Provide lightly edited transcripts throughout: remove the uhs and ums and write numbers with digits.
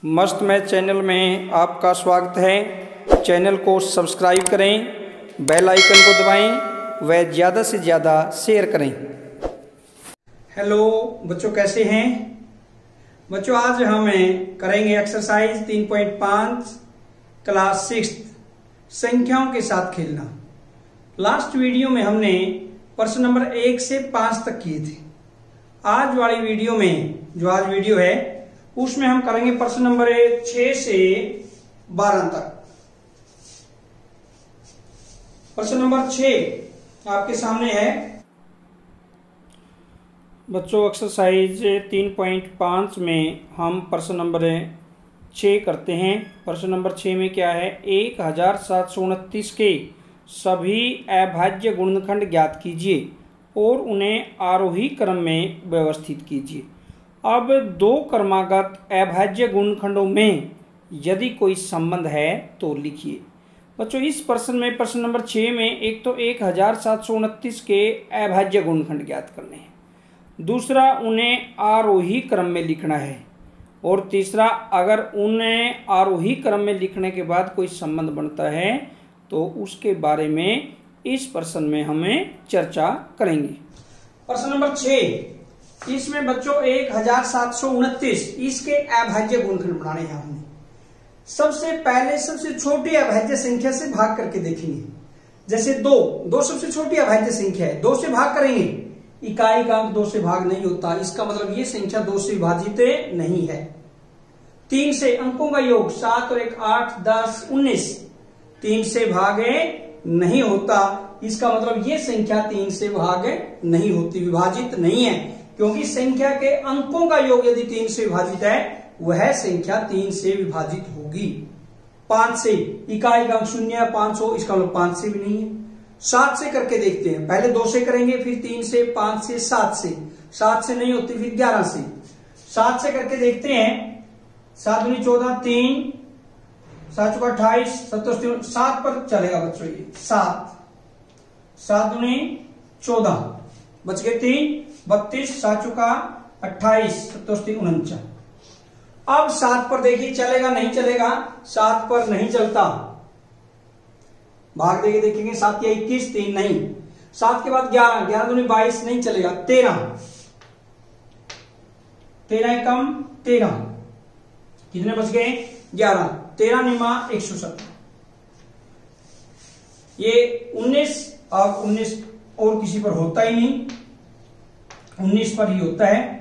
मस्त math channel में आपका स्वागत है। चैनल को सब्सक्राइब करें, बेल आइकन को दबाएं व ज़्यादा से ज़्यादा शेयर करें। हेलो बच्चों, कैसे हैं बच्चों? आज हम करेंगे एक्सरसाइज 3.5 क्लास 6 संख्याओं के साथ खेलना। लास्ट वीडियो में हमने प्रश्न नंबर 1 से 5 तक किए थे। आज वाली वीडियो में जो आज वीडियो है उसमें हम करेंगे प्रश्न नंबर 6 से 12 तक। प्रश्न नंबर 6 आपके सामने है बच्चों। एक्सरसाइज 3.5 में हम प्रश्न नंबर 6 करते हैं। प्रश्न नंबर 6 में क्या है? 1729 के सभी अभाज्य गुणनखंड ज्ञात कीजिए और उन्हें आरोही क्रम में व्यवस्थित कीजिए। अब दो क्रमागत अभाज्य गुणनखंडों में यदि कोई संबंध है तो लिखिए। बच्चों इस प्रश्न में, प्रश्न नंबर 6 में, एक तो 1729 के अभाज्य गुणनखंड ज्ञात करने हैं, दूसरा उन्हें आरोही क्रम में लिखना है, और तीसरा अगर उन्हें आरोही क्रम में लिखने के बाद कोई संबंध बनता है तो उसके बारे में इस प्रश्न में हमें चर्चा करेंगे। प्रश्न नंबर 6, इसमें बच्चों 1729 इसके अभाज्य गुणनखंड बनाने हैं हमने। सबसे पहले सबसे छोटी अभाज्य संख्या से भाग करके देखेंगे। जैसे 2 सबसे छोटी अभाज्य संख्या है, 2 से भाग करेंगे, इकाई का अंक 2 से भाग नहीं होता, इसका मतलब ये संख्या 2 से विभाजित नहीं है। 3 से अंकों का योग 7 और 1 8 10 19 3 से भाग नहीं होता, इसका मतलब ये संख्या 3 से भाग नहीं होती, विभाजित नहीं है, क्योंकि संख्या के अंकों का योग यदि 3 से विभाजित है वह संख्या 3 से विभाजित होगी। 5 से इकाई का अंक 0 या 5 हो, इसका मतलब 5 से भी नहीं है। 7 से करके देखते हैं, पहले 2 से करेंगे, फिर 3 से, 5 से, 7 से नहीं होती, फिर 11 से। 7 से करके देखते हैं, 7 दूनी 14, 3 7 चौका 28, 7 7 पर चलेगा बच्चों ये 7 दूनी 14, बच गए 3 32, 7 चौका 28, 7 49। अब 7 पर देखिए चलेगा नहीं चलेगा? 7 पर नहीं चलता, भाग देके देखेंगे। 7 या 21, 3 नहीं। 7 के बाद 11, 11 दूनी 22 नहीं चलेगा। 13 कम 13, कितने बच गए? 11। 13 निमा 170। ये 19, अब 19 और किसी पर होता ही नहीं, 19 पर ही होता है,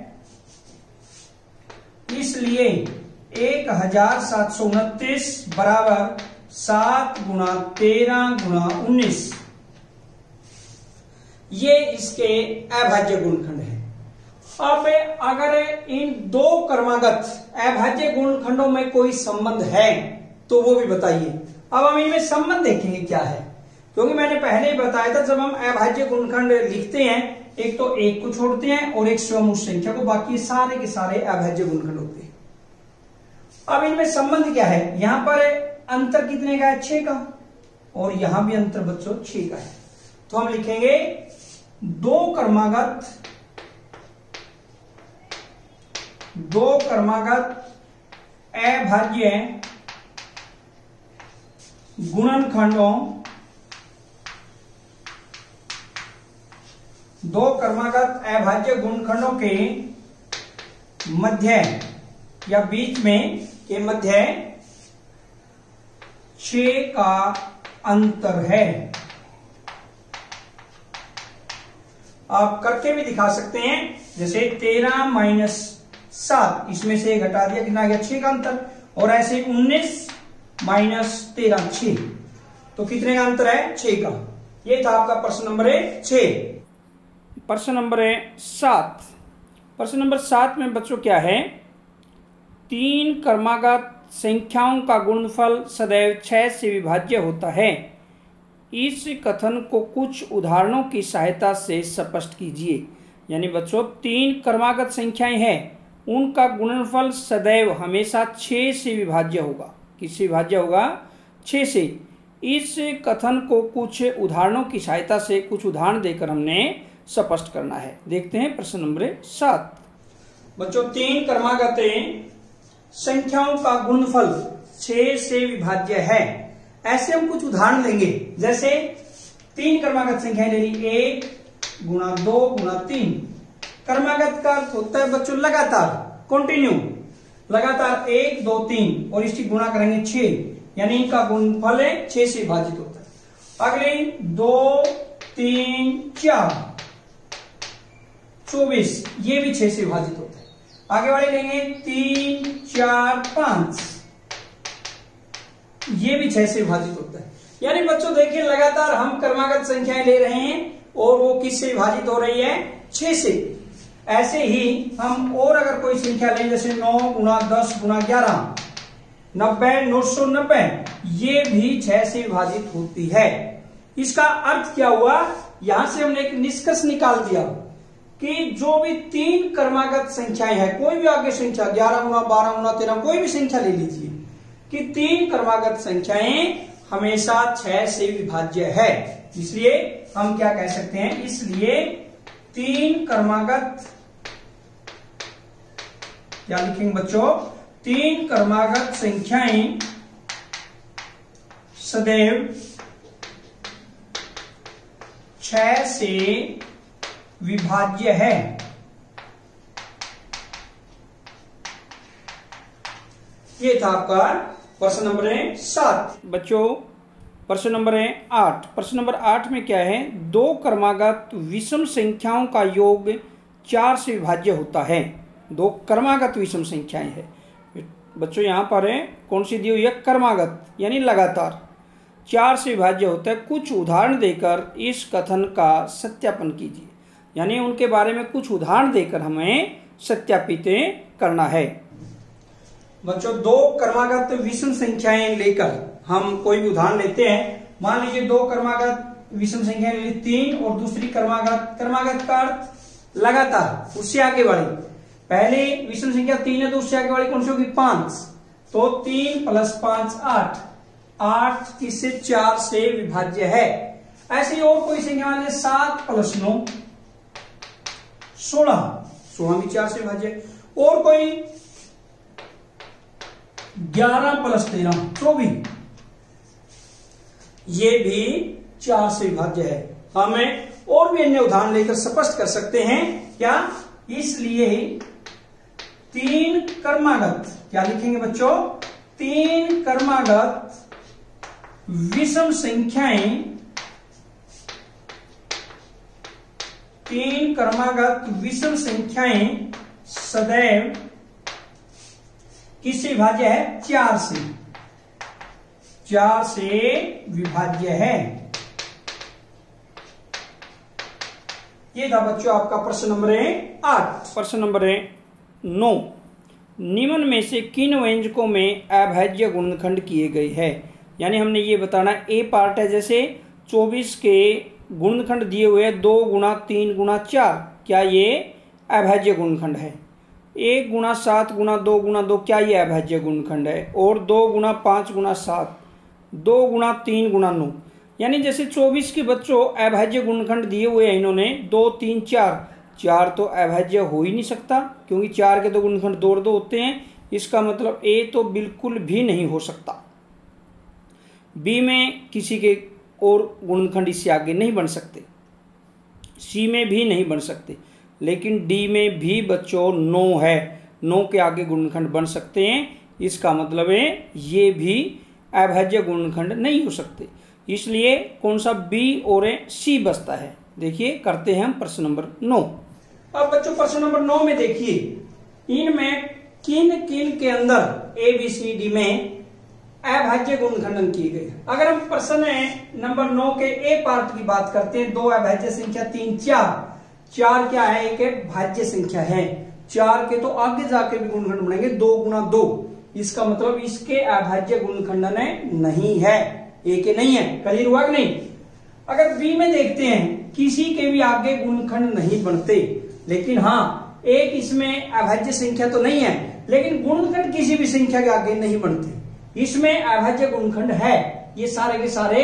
इसलिए 1729 बराबर 7 गुणा 13 गुणा 19, ये इसके अभाज्य गुणनखंड है। अब अगर इन दो क्रमागत अभाज्य गुणनखंडों में कोई संबंध है तो वो भी बताइए। अब हम इनमें संबंध देखेंगे क्या है, क्योंकि मैंने पहले ही बताया था जब हम अभाज्य गुणनखंड लिखते हैं एक तो 1 को छोड़ते हैं और एक स्वयं उस संख्या को, बाकी सारे के सारे अभाज्य गुणनखंड होते हैं। अब इनमें संबंध क्या है? यहां पर अंतर कितने का है? 6 का, और यहां भी अंतर बच्चों 6 का है। तो हम लिखेंगे दो क्रमागत अभाज्य गुणनखंडों, दो क्रमागत अभाज्य गुणनखंडों के मध्य या बीच में के मध्य 6 का अंतर है। आप करके भी दिखा सकते हैं, जैसे 13 माइनस 7, इसमें से घटा दिया, कितना आ गया? 6 का अंतर। और ऐसे 19 माइनस 13 6, तो कितने का अंतर है? 6 का। ये था आपका प्रश्न नंबर 6। प्रश्न नंबर 7, प्रश्न नंबर 7 में बच्चों क्या है? 3 क्रमागत संख्याओं का गुणनफल सदैव 6 से विभाज्य होता है। इस कथन को कुछ उदाहरणों की सहायता से स्पष्ट कीजिए। यानी बच्चों 3 क्रमागत संख्याएं हैं, उनका गुणनफल सदैव हमेशा 6 से विभाज्य होगा। किससे विभाज्य होगा? 6 से। इस कथन को कुछ उदाहरणों की सहायता से, कुछ उदाहरण देकर हमने स्पष्ट करना है। देखते हैं प्रश्न नंबर 7। बच्चों 3 क्रमागत संख्याओं का गुणनफल 6 से विभाज्य है। ऐसे हम कुछ उदाहरण लेंगे, जैसे 3 क्रमागत संख्याएं ले ली, 1 गुणा 2 गुणा 3। क्रमागत का अर्थ होता है बच्चों लगातार, कंटिन्यू, लगातार 1 2 3 और इसकी गुणा करेंगे 6, यानी इनका गुणनफल है 6 से विभाजित होता है। अगले 2 3 4 24, ये भी 6 से विभाजित होता है। आगे वाले लेंगे 3 4 5, ये भी 6 से विभाजित होता है। यानी बच्चों देखिए लगातार हम क्रमागत संख्याएं ले रहे हैं और वो किससे विभाजित हो रही है, 6 से। ऐसे ही हम और अगर कोई संख्या लें, जैसे 9 गुणा 10 गुणा 11, 90 990, ये भी 6 से विभाजित होती है। इसका अर्थ क्या हुआ, यहां से हमने एक निष्कर्ष निकाल दिया कि जो भी 3 क्रमागत संख्याएं हैं, कोई भी आगे संख्या 11 गुणा 12 गुणा 13, कोई भी संख्या ले लीजिए, कि 3 क्रमागत संख्याएं हमेशा 6 से विभाज्य है। इसलिए हम क्या कह सकते हैं, इसलिए 3 क्रमागत, क्या लिखेंगे बच्चों, 3 क्रमागत संख्याएं सदैव 6 से विभाज्य है। ये था आपका प्रश्न नंबर 7। बच्चों प्रश्न नंबर 8। प्रश्न नंबर 8 में क्या है, 2 क्रमागत विषम संख्याओं का योग 4 से विभाज्य होता है। 2 क्रमागत विषम संख्याएं है बच्चों, यहां पर है कौन सी दी हुई है, क्रमागत, यानी लगातार 4 से विभाज्य होता है। कुछ उदाहरण देकर इस कथन का सत्यापन कीजिए, यानी उनके बारे में कुछ उदाहरण देकर हमें सत्यापित करना है। बच्चों 2 क्रमागत विषम संख्याएं लेकर हम कोई भी उदाहरण लेते हैं। मान लीजिए 2 क्रमागत विषम संख्याएं ले ली, 3 और दूसरी क्रमागत, क्रमागत का अर्थ लगातार, उससे आगे वाली। पहले विषम संख्या 3 है तो उससे आगे वाली कौन सी होगी, 5, तो 3 + 5 8, 8 किससे, 4 से विभाज्य है। ऐसे ही और कोई संख्या मान लीजिए 7 + 9 16, 16 भी 4 से विभाज्य। और कोई 11 + 13 24, ये भी 4 से विभाज्य है। हमें और भी अन्य उदाहरण लेकर स्पष्ट कर सकते हैं क्या, इसलिए 3 क्रमागत, क्या लिखेंगे बच्चों, 3 क्रमागत विषम संख्याएं, 3 क्रमागत विषम संख्याएं सदैव किससे विभाज्य है, 4 से, 4 से विभाज्य है। ये था बच्चों आपका प्रश्न नंबर 8। प्रश्न नंबर 9। निम्न में से किन व्यंजकों में अभाज्य गुणनखंड किए गए हैं। यानी हमने ये बताना, ए पार्ट है, जैसे 24 के गुणनखंड दिए हुए हैं 2 गुणा 3 गुणा 4, क्या ये अभाज्य गुणनखंड है। 1 गुणा 7 गुणा 2 गुणा 2, क्या ये अभाज्य गुणनखंड है। और 2 गुणा 5 गुणा 7, 2 गुणा 3 गुणा 9, यानी जैसे 24 के बच्चों अभाज्य गुणनखंड दिए हुए हैं इन्होंने 2 3 4, 4 तो अभाज्य हो ही नहीं सकता, क्योंकि 4 के तो गुणनखंड 2 और 2 होते हैं। इसका मतलब ए तो बिल्कुल भी नहीं हो सकता। बी में किसी के और गुणनखंड इससे आगे नहीं बन सकते, सी में भी नहीं बन सकते, लेकिन डी में भी बच्चों 9 है, 9 के आगे गुणनखंड बन सकते हैं। इसका मतलब है ये भी अभाज्य गुणनखंड नहीं हो सकते। इसलिए कौन सा बी और सी बचता है। देखिए करते हैं हम प्रश्न नंबर 9। अब बच्चों प्रश्न नंबर 9 में देखिए, इनमें किन किन के अंदर ए बी सी डी में अभाज्य गुणनखंडन किए गए। अगर हम प्रश्न नंबर 9 के ए पार्ट की बात करते हैं, 2 अभाज्य संख्या 3 4, 4 क्या है, एक भाज्य संख्या है। 4 के तो आगे जाके भी गुणनखंड बनेंगे, 2 गुणा 2, इसका मतलब इसके अभाज्य गुणनखंडन नहीं है, ए के नहीं है। क्लियर हुआ कि नहीं। अगर बी में देखते हैं, किसी के भी आगे गुणनखंड नहीं बनते, लेकिन हाँ एक इसमें अभाज्य संख्या तो नहीं है, लेकिन गुणनखंड किसी भी संख्या के आगे नहीं बनते, इसमें अभाज्य गुणनखंड है। ये सारे के सारे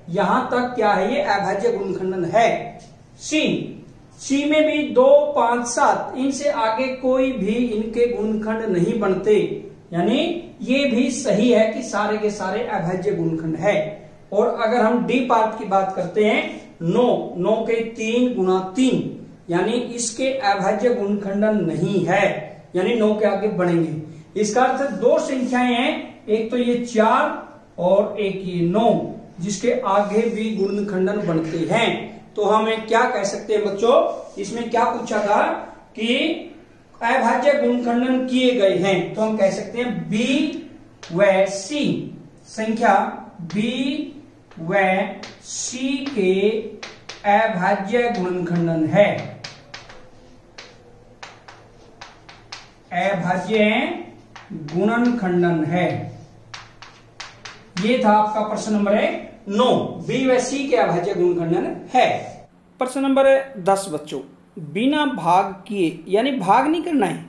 यहां तक क्या है, ये अभाज्य गुणनखंडन है। सी में भी 2 5 7, इनसे आगे कोई भी इनके गुणनखंड नहीं बनते, यानी ये भी सही है कि सारे के सारे अभाज्य गुणनखंड है। और अगर हम डी पार्ट की बात करते हैं, 9 के 3 गुणा 3, यानी इसके अभाज्य गुणनखंड नहीं है, यानी 9 के आगे बढ़ेंगे। इसका अर्थ दो संख्याएं हैं, एक तो ये 4 और एक ये 9, जिसके आगे भी गुणनखंडन बनते हैं। तो हमें क्या कह सकते हैं बच्चों, इसमें क्या पूछा था कि अभाज्य गुणनखंडन किए गए हैं, तो हम कह सकते हैं बी व सी, संख्या बी व सी के अभाज्य गुणनखंडन है, अभाज्य गुणनखंडन है। ये था आपका प्रश्न नंबर 9, बी व सी के अभाज्य गुणनखंडन है। प्रश्न नंबर 10 बच्चों, बिना भाग किए, यानी भाग नहीं करना है,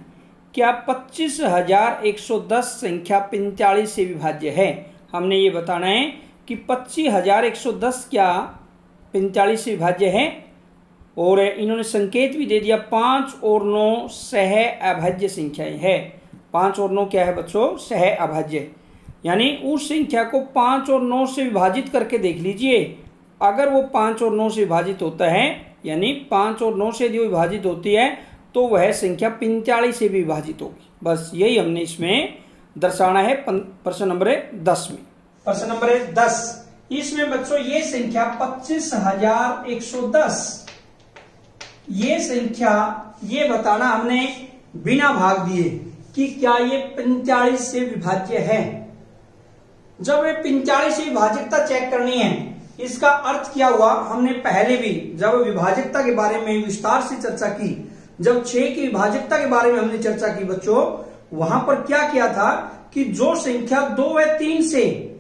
क्या 25,110 संख्या 45 से विभाज्य है? हमने ये बताना है कि 25,110 क्या 45 से विभाज्य है। और इन्होंने संकेत भी दे दिया, 5 और 9 सह अभाज्य संख्याएं है। 5 और 9 क्या है बच्चों? सह अभाज्य, यानी उस संख्या को 5 और 9 से विभाजित करके देख लीजिए। अगर वो 5 और 9 से विभाजित होता है, यानी 5 और 9 से यदि विभाजित होती है, तो वह संख्या 45 से भी विभाजित होगी। बस यही हमने इसमें दर्शाना है प्रश्न नंबर 10 में। प्रश्न नंबर 10, इसमें बच्चों ये संख्या 25,110, ये संख्या ये बताना हमने बिना भाग दिए कि क्या ये 45 से विभाज्य है। जब ये 45 से विभाज्यता चेक करनी है, इसका अर्थ क्या हुआ, हमने पहले भी जब विभाज्यता के बारे में विस्तार से चर्चा की, जब 6 की विभाज्यता के बारे में हमने चर्चा की बच्चों, वहां पर क्या किया था कि जो संख्या 2 व 3 से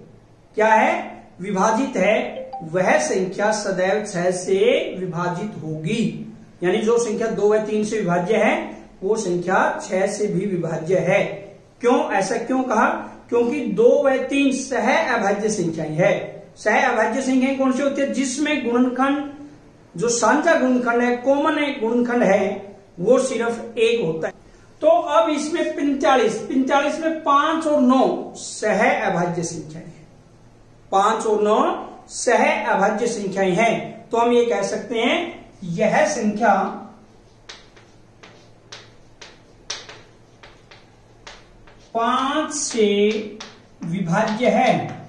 क्या है विभाजित है, वह संख्या सदैव 6 से विभाजित होगी। यानी जो संख्या 2 व 3 से विभाज्य है, वो संख्या 6 से भी विभाज्य है। क्यों, ऐसा क्यों कहा? क्योंकि 2 व 3 सह अभाज्य संख्याएं है। सह अभाज्य संख्याएं कौन सी होती है? जिसमें गुणनखंड, जो साझा गुणनखंड है, कॉमन गुणनखंड है, वो सिर्फ एक होता है। तो अब इसमें 45 में 5 और 9 सह अभाज्य संख्याएं हैं, 5 और 9 सह अभाज्य संख्याएं हैं। तो हम ये कह सकते हैं यह संख्या 5 से विभाज्य है।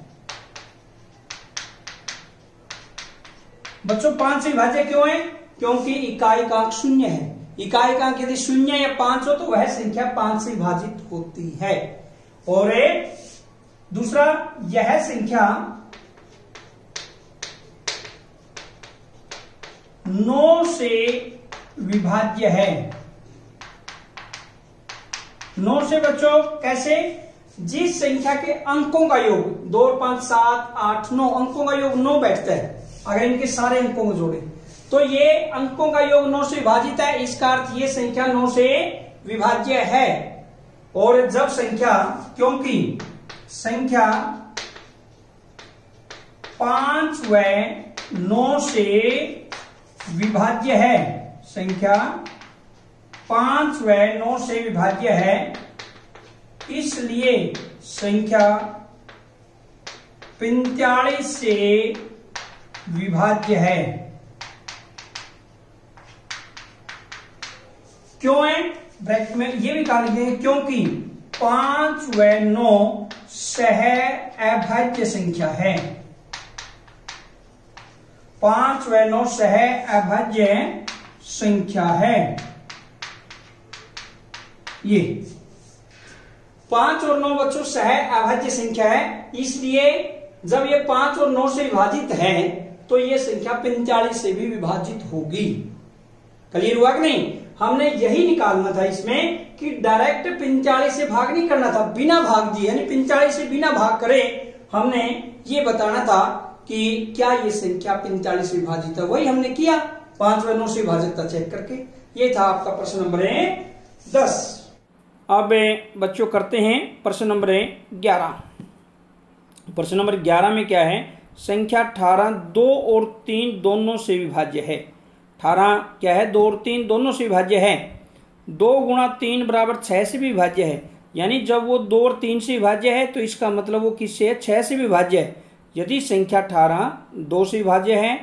बच्चों 5 से विभाज्य क्यों है? क्योंकि इकाईकांक 0 है। इकाईकांक यदि 0 या 5 हो तो वह संख्या 5 से विभाजित होती है। और दूसरा, यह संख्या 9 से विभाज्य है। 9 से बच्चों कैसे? जिस संख्या के अंकों का योग 2 और 5 7 8 9 अंकों का योग 9 बैठता है, अगर इनके सारे अंकों को जोड़े तो ये अंकों का योग 9 से विभाजित है, इसका अर्थ ये संख्या 9 से विभाज्य है। और जब संख्या, क्योंकि संख्या 5 व 9 से विभाज्य है, संख्या 5 व 9 से विभाज्य है, इसलिए संख्या 45 से विभाज्य है। क्यों है? ब्रैकेट में ये भी कहा लिखेंगे, क्योंकि 5 व 9 सह अभाज्य संख्या है। 5 व 9 सह अभाज्य संख्या है। ये 5 और 9 बच्चों सह अभाज्य संख्या है, इसलिए जब ये 5 और 9 से विभाजित है तो ये संख्या 45 से भी विभाजित होगी। क्लियर हुआ कि नहीं? हमने यही निकालना था इसमें कि डायरेक्ट 45 से भाग नहीं करना था, बिना भाग दिए, यानी 45 से बिना भाग करे हमने ये बताना था कि क्या ये संख्या 45 से विभाजित है। वही हमने किया, 5 व 9 से विभाजितता चेक करके। ये था आपका प्रश्न नंबर 10। अब बच्चों करते हैं प्रश्न नंबर 11। प्रश्न नंबर 11 में क्या है? संख्या 18 2 और 3 दोनों से विभाज्य है। 18 क्या है? 2 और 3 दोनों से विभाज्य है। 2 गुणा 3 बराबर 6 से भी विभाज्य है। यानी जब वो 2 और 3 से विभाज्य है तो इसका मतलब वो किससे है, 6 से विभाज्य है। यदि संख्या 18 2 से विभाज्य है,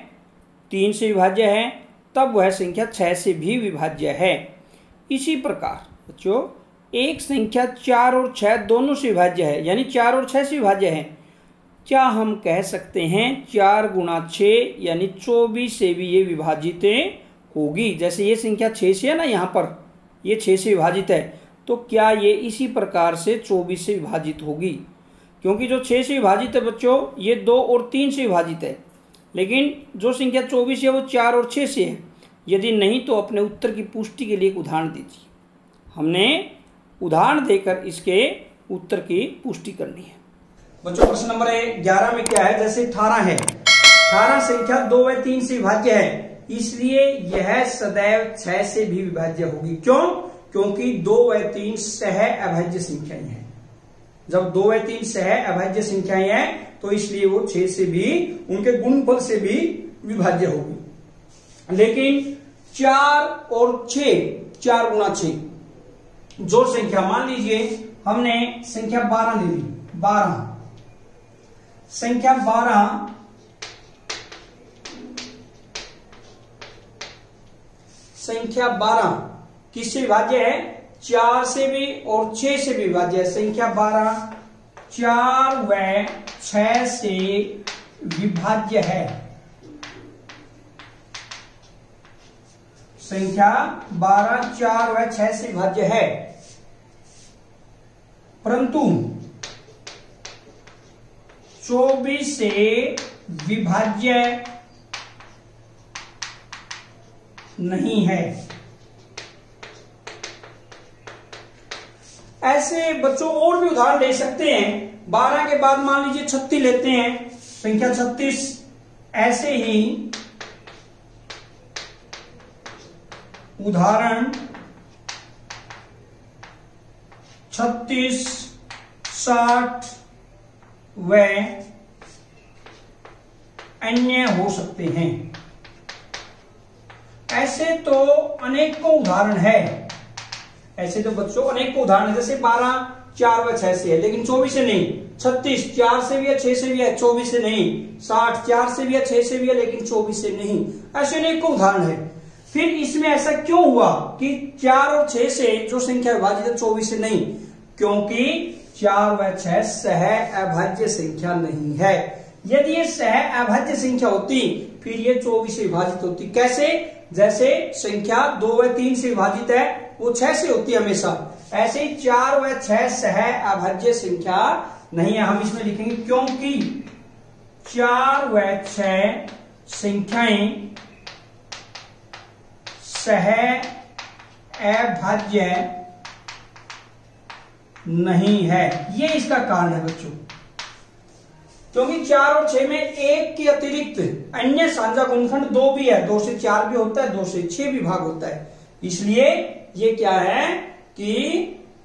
3 से विभाज्य है, तब वह संख्या 6 से भी विभाज्य है। इसी प्रकार बच्चों एक संख्या 4 और 6 दोनों से विभाज्य है, यानी 4 और 6 से विभाज्य है। क्या हम कह सकते हैं 4 गुणा 6 यानी 24 से भी ये विभाजित होगी। जैसे ये संख्या 6 से है ना, यहाँ पर ये 6 से विभाजित है, तो क्या ये इसी प्रकार से 24 से विभाजित होगी। क्योंकि जो 6 से विभाजित है बच्चों ये 2 और 3 से विभाजित है, लेकिन जो संख्या 24 है वो 4 और 6 से है। यदि नहीं तो अपने उत्तर की पुष्टि के लिए एक उदाहरण दीजिए। हमने उदाहरण देकर इसके उत्तर की पुष्टि करनी है। बच्चों प्रश्न नंबर 11 में क्या है, जैसे 18 है, 18 संख्या 2 व 3 से विभाज्य है, इसलिए यह सदैव 6 से भी विभाज्य होगी। क्यों? क्योंकि 2 व 3 सह अभाज्य संख्याएं हैं। जब 2 व 3 सह अभाज्य संख्याएं हैं तो इसलिए वो 6 से भी, उनके गुणनफल से भी विभाज्य होगी। लेकिन 4 और 6, 4 गुणा 6 जो संख्या, मान लीजिए हमने संख्या 12 ले ली, 12 संख्या 12 संख्या 12 किससे विभाज्य है, 4 से भी और 6 से भी विभाज्य है। संख्या 12 4 व 6 से विभाज्य है। संख्या 12 4 व 6 से विभाज्य है, परंतु 24 से विभाज्य नहीं है। ऐसे बच्चों और भी उदाहरण ले सकते हैं। 12 के बाद मान लीजिए 36 लेते हैं, संख्या 36, ऐसे ही उदाहरण 36, 60 व अन्य हो सकते हैं। ऐसे तो अनेकों उदाहरण है, ऐसे तो बच्चों अनेकों उदाहरण है। जैसे 12 4 व 6 से है लेकिन 24 से नहीं, 36 4 से भी है 6 से भी है 24 से नहीं, 60 4 से भी है 6 से भी है लेकिन 24 से नहीं। ऐसे अनेकों उदाहरण है। फिर इसमें ऐसा क्यों हुआ कि 4 और 6 से जो संख्या विभाजित है 24 से नहीं? क्योंकि 4 व 6 सह अभाज्य संख्या नहीं है। यदि ये सह अभाज्य संख्या होती फिर ये 24 से विभाजित होती। कैसे? जैसे संख्या 2 व 3 से विभाजित है वो 6 से होती है हमेशा, ऐसे ही 4 व 6 सह अभाज्य संख्या नहीं है। हम इसमें लिखेंगे क्योंकि 4 व 6 संख्याएं सह अभाज्य नहीं है। ये इसका कारण है बच्चों, क्योंकि 4 और 6 में एक के अतिरिक्त अन्य साझा गुणनखंड 2 भी है, 2 से 4 भी होता है, 2 से 6 भी भाग होता है। इसलिए ये क्या है कि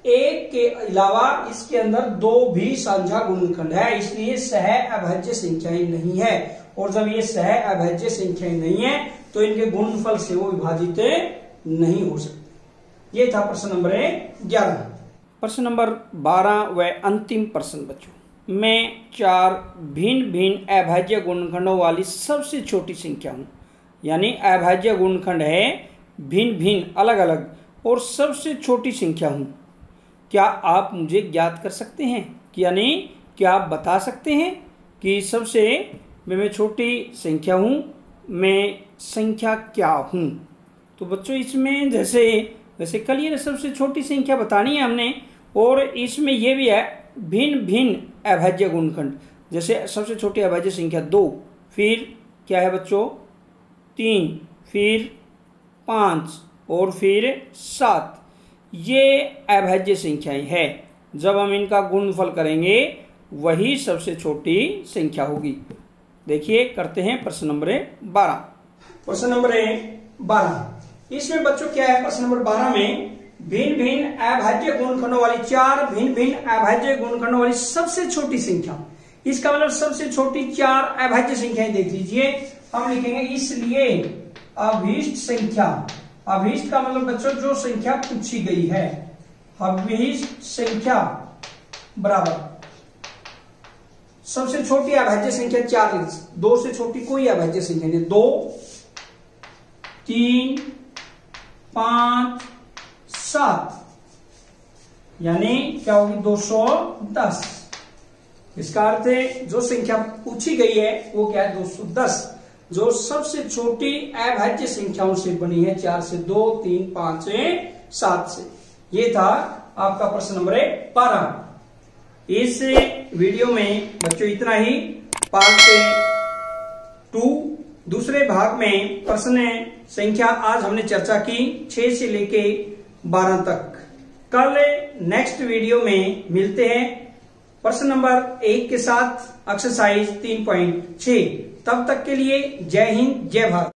एक के अलावा इसके अंदर 2 भी साझा गुणनखंड है, इसलिए सह अभाज्य संख्याएं नहीं है। और जब ये सह अभाज्य संख्याएं नहीं है तो इनके गुणनफल से वो विभाजित नहीं हो सकते। ये था प्रश्न नंबर 11। प्रश्न नंबर 12 व अंतिम प्रश्न बच्चों, मैं 4 भिन्न भिन्न अभाज्य गुणनखंडों वाली सबसे छोटी संख्या हूं। यानी अभाज्य गुणनखंड है भिन्न भिन्न अलग अलग और सबसे छोटी संख्या हूं। क्या आप मुझे ज्ञात कर सकते हैं कि यानी क्या आप बता सकते हैं कि सबसे मैं छोटी संख्या हूं, मैं संख्या क्या हूं? तो बच्चों इसमें जैसे कल ये सबसे छोटी संख्या बतानी है हमने, और इसमें यह भी है भिन्न भिन्न अभाज्य गुणनखंड। जैसे सबसे छोटी अभाज्य संख्या 2, फिर क्या है बच्चों 3, फिर 5 और फिर 7। ये अभाज्य संख्याएं हैं। जब हम इनका गुणनफल करेंगे वही सबसे छोटी संख्या होगी। देखिए करते हैं प्रश्न नंबर 12। प्रश्न नंबर 12 इसमें बच्चों क्या है, प्रश्न नंबर 12 में भिन्न भिन्न अभाज्य गुणनखंडों वाली 4 भिन्न भिन्न अभाज्य गुणनखंडों वाली सबसे छोटी संख्या। इसका मतलब सबसे छोटी 4 अभाज्य संख्याएं देख लीजिए। हम लिखेंगे इसलिए अभीष्ट संख्या, अभीष्ट का मतलब बच्चों जो संख्या पूछी गई है, अभिहित संख्या बराबर सबसे छोटी अभाज्य संख्या 4, 2 से छोटी कोई अभाज्य संख्या नहीं, 2, 3, 5, 7, यानी क्या होगी 210। इसका अर्थ है जो संख्या पूछी गई है वो क्या है 210, जो सबसे छोटी अभाज्य संख्याओं से बनी है, 4 से 2, 3, 5 से 7 से। ये था आपका प्रश्न नंबर 12। इस वीडियो में बच्चों इतना ही। पार्ट 2 दूसरे भाग में प्रश्न संख्या आज हमने चर्चा की 6 से लेके 12 तक। कल नेक्स्ट वीडियो में मिलते हैं प्रश्न नंबर 1 के साथ एक्सरसाइज 3.6। तब तक के लिए जय हिंद, जय भारत।